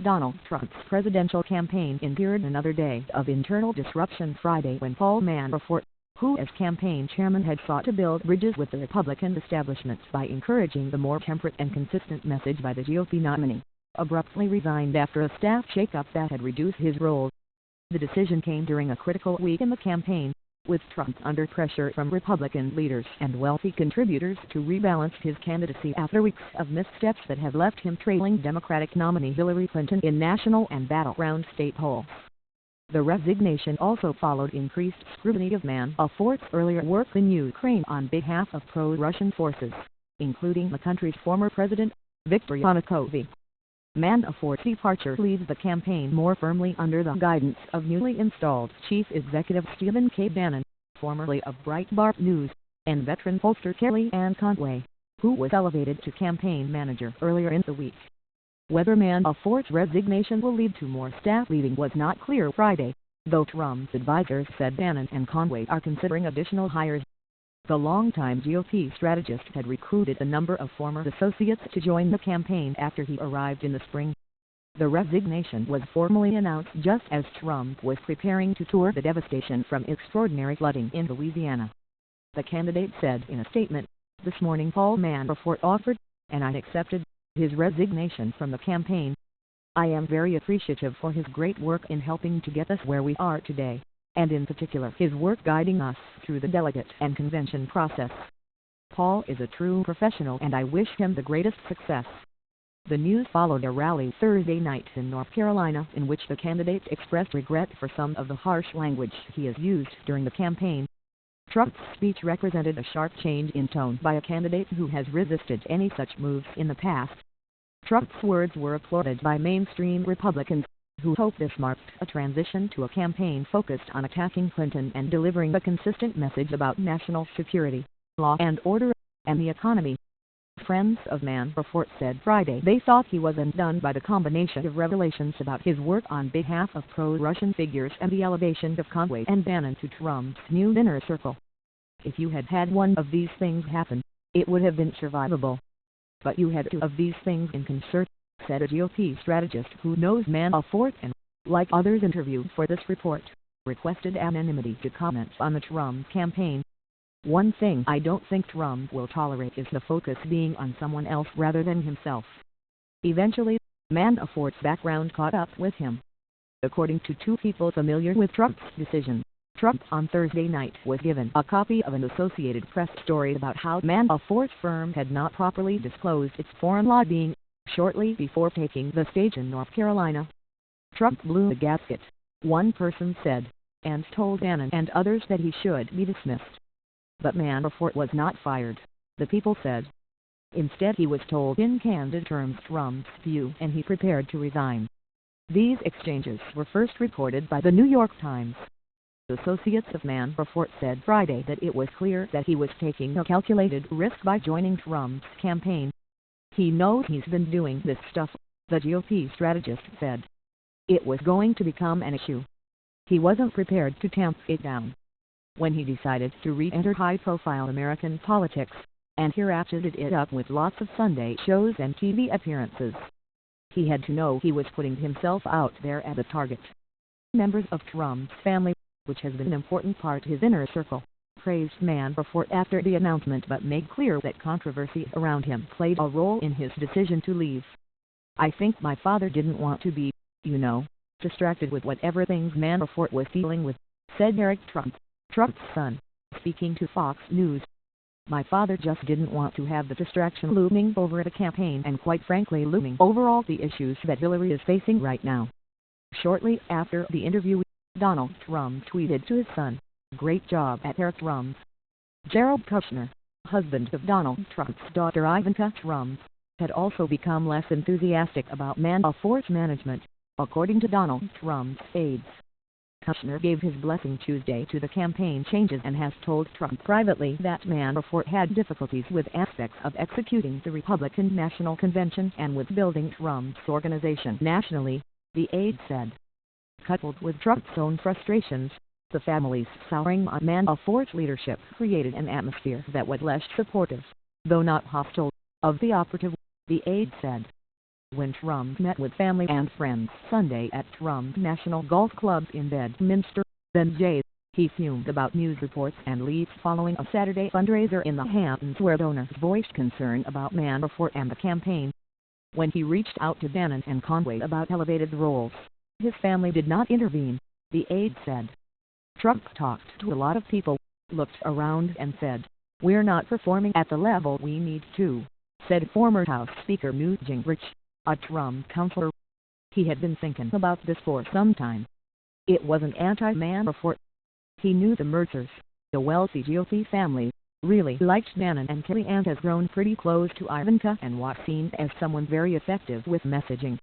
Donald Trump's presidential campaign endured another day of internal disruption Friday when Paul Manafort, who as campaign chairman had sought to build bridges with the Republican establishment by encouraging the more temperate and consistent message by the GOP nominee, abruptly resigned after a staff shakeup that had reduced his role. The decision came during a critical week in the campaign, with Trump under pressure from Republican leaders and wealthy contributors to rebalance his candidacy after weeks of missteps that have left him trailing Democratic nominee Hillary Clinton in national and battleground state polls. The resignation also followed increased scrutiny of Manafort's earlier work in Ukraine on behalf of pro-Russian forces, including the country's former president, Viktor Yanukovych. Manafort's departure leaves the campaign more firmly under the guidance of newly installed Chief Executive Stephen K. Bannon, formerly of Breitbart News, and veteran pollster Kellyanne Conway, who was elevated to campaign manager earlier in the week. Whether Manafort's resignation will lead to more staff leaving was not clear Friday, though Trump's advisors said Bannon and Conway are considering additional hires. The longtime GOP strategist had recruited a number of former associates to join the campaign after he arrived in the spring. The resignation was formally announced just as Trump was preparing to tour the devastation from extraordinary flooding in Louisiana. The candidate said in a statement, "This morning Paul Manafort offered, and I accepted, his resignation from the campaign. I am very appreciative for his great work in helping to get us where we are today, and in particular his work guiding us through the delegate and convention process. Paul is a true professional and I wish him the greatest success." The news followed a rally Thursday night in North Carolina in which the candidate expressed regret for some of the harsh language he has used during the campaign. Trump's speech represented a sharp change in tone by a candidate who has resisted any such moves in the past. Trump's words were applauded by mainstream Republicans, who hope this marked a transition to a campaign focused on attacking Clinton and delivering a consistent message about national security, law and order, and the economy. Friends of Manafort said Friday they thought he was undone by the combination of revelations about his work on behalf of pro-Russian figures and the elevation of Conway and Bannon to Trump's new inner circle. "If you had had one of these things happen, it would have been survivable. But you had two of these things in concert," said a GOP strategist who knows Manafort and, like others interviewed for this report, requested anonymity to comment on the Trump campaign. "One thing I don't think Trump will tolerate is the focus being on someone else rather than himself." Eventually, Manafort's background caught up with him. According to two people familiar with Trump's decision, Trump on Thursday night was given a copy of an Associated Press story about how Manafort's firm had not properly disclosed its foreign lobbying, shortly before taking the stage in North Carolina. "Trump blew the gasket," one person said, and told Bannon and others that he should be dismissed. But Manafort was not fired, the people said. Instead he was told in candid terms Trump's view and he prepared to resign. These exchanges were first reported by the New York Times. Associates of Manafort said Friday that it was clear that he was taking a calculated risk by joining Trump's campaign. "He knows he's been doing this stuff," the GOP strategist said. "It was going to become an issue. He wasn't prepared to tamp it down. When he decided to re-enter high-profile American politics, and he ratcheted it up with lots of Sunday shows and TV appearances, he had to know he was putting himself out there as a target." Members of Trump's family, which has been an important part of his inner circle, praised Manafort after the announcement but made clear that controversy around him played a role in his decision to leave. "I think my father didn't want to be, distracted with whatever things Manafort was dealing with," said Eric Trump, Trump's son, speaking to Fox News. "My father just didn't want to have the distraction looming over the campaign and quite frankly looming over all the issues that Hillary is facing right now." Shortly after the interview, Donald Trump tweeted to his son, "Great job at Eric Trump." Jared Kushner, husband of Donald Trump's daughter Ivanka Trump, had also become less enthusiastic about Manafort's management, according to Donald Trump's aides. Kushner gave his blessing Tuesday to the campaign changes and has told Trump privately that Manafort had difficulties with aspects of executing the Republican National Convention and with building Trump's organization nationally, the aide said. Coupled with Trump's own frustrations, the family's souring on Manafort's leadership created an atmosphere that was less supportive, though not hostile, of the operative, the aide said. when Trump met with family and friends Sunday at Trump National Golf Club in Bedminster, PA. He fumed about news reports and leaks following a Saturday fundraiser in the Hamptons where donors voiced concern about Manafort and the campaign. When he reached out to Bannon and Conway about elevated roles, his family did not intervene, the aide said. Trump talked to a lot of people, looked around and said, "We're not performing at the level we need to," said former House Speaker Newt Gingrich, a Trump counselor. He had been thinking about this for some time. It wasn't anti-Manafort. He knew the Mercers, the wealthy GOP family, really liked Bannon and Kerry and has grown pretty close to Ivanka and was seen as someone very effective with messaging.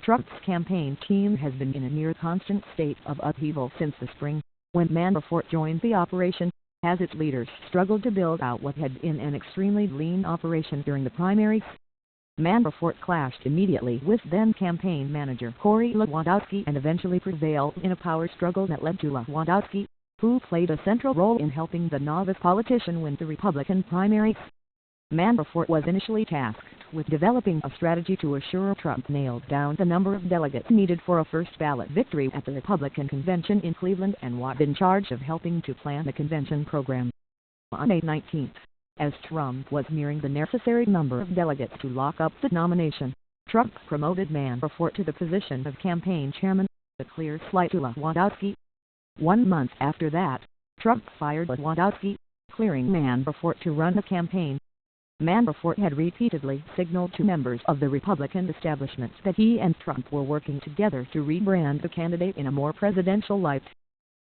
Trump's campaign team has been in a near constant state of upheaval since the spring, when Manafort joined the operation, as its leaders struggled to build out what had been an extremely lean operation during the primaries. Manafort clashed immediately with then-campaign manager Corey Lewandowski and eventually prevailed in a power struggle that led to Lewandowski, who played a central role in helping the novice politician win the Republican primaries. Manafort was initially tasked with developing a strategy to assure Trump nailed down the number of delegates needed for a first-ballot victory at the Republican convention in Cleveland and was in charge of helping to plan the convention program. On May 19, as Trump was nearing the necessary number of delegates to lock up the nomination, Trump promoted Manafort to the position of campaign chairman, a clear slight to Lewandowski. 1 month after that, Trump fired Lewandowski, clearing Manafort to run the campaign. Manafort had repeatedly signaled to members of the Republican establishment that he and Trump were working together to rebrand the candidate in a more presidential light.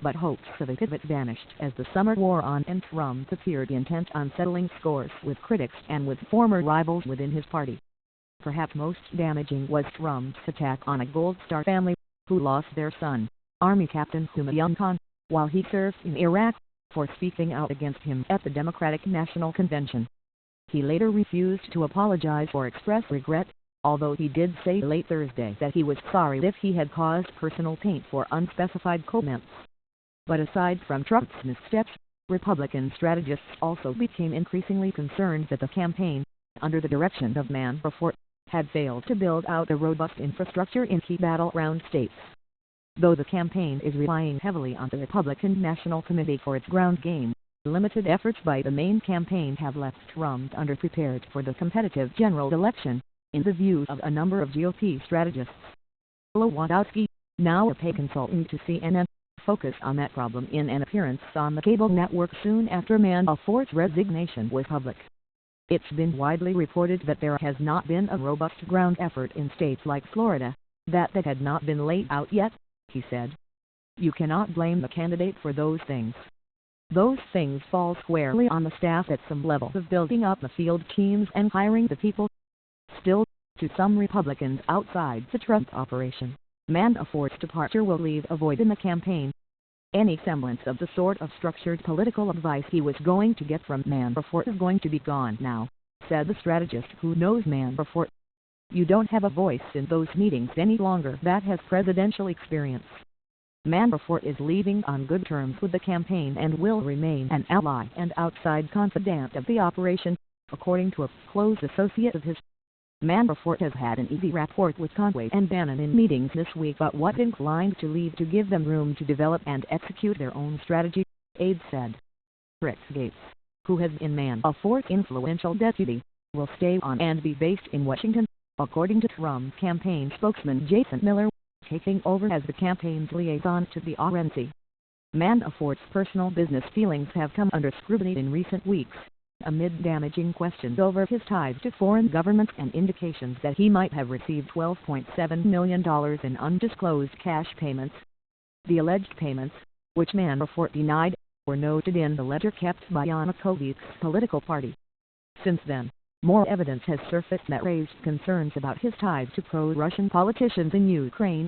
But hopes of a pivot vanished as the summer wore on and Trump appeared intent on settling scores with critics and with former rivals within his party. Perhaps most damaging was Trump's attack on a Gold Star family, who lost their son, Army Captain Humayun Khan, while he served in Iraq, for speaking out against him at the Democratic National Convention. He later refused to apologize or express regret, although he did say late Thursday that he was sorry if he had caused personal pain for unspecified comments. But aside from Trump's missteps, Republican strategists also became increasingly concerned that the campaign, under the direction of Manafort, had failed to build out a robust infrastructure in key battleground states. Though the campaign is relying heavily on the Republican National Committee for its ground game, limited efforts by the main campaign have left Trump underprepared for the competitive general election, in the views of a number of GOP strategists. Lewandowski, now a paid consultant to CNN, focused on that problem in an appearance on the cable network soon after Manafort's resignation was public. It's been widely reported that there has not been a robust ground effort in states like Florida, that had not been laid out yet, he said. You cannot blame the candidate for those things. Those things fall squarely on the staff at some level of building up the field teams and hiring the people. Still, to some Republicans outside the Trump operation, Manafort's departure will leave a void in the campaign. Any semblance of the sort of structured political advice he was going to get from Manafort is going to be gone now, said the strategist who knows Manafort. You don't have a voice in those meetings any longer that has presidential experience. Manafort is leaving on good terms with the campaign and will remain an ally and outside confidant of the operation, according to a close associate of his. Manafort has had an easy rapport with Conway and Bannon in meetings this week but was inclined to leave to give them room to develop and execute their own strategy, aides said. Rick Gates, who has been Manafort's influential deputy, will stay on and be based in Washington, according to Trump campaign spokesman Jason Miller, taking over as the campaign's liaison to the RNC. Manafort's personal business feelings have come under scrutiny in recent weeks, amid damaging questions over his ties to foreign governments and indications that he might have received $12.7 million in undisclosed cash payments. The alleged payments, which Manafort denied, were noted in the ledger kept by Yanukovych's political party. Since then, more evidence has surfaced that raised concerns about his ties to pro-Russian politicians in Ukraine,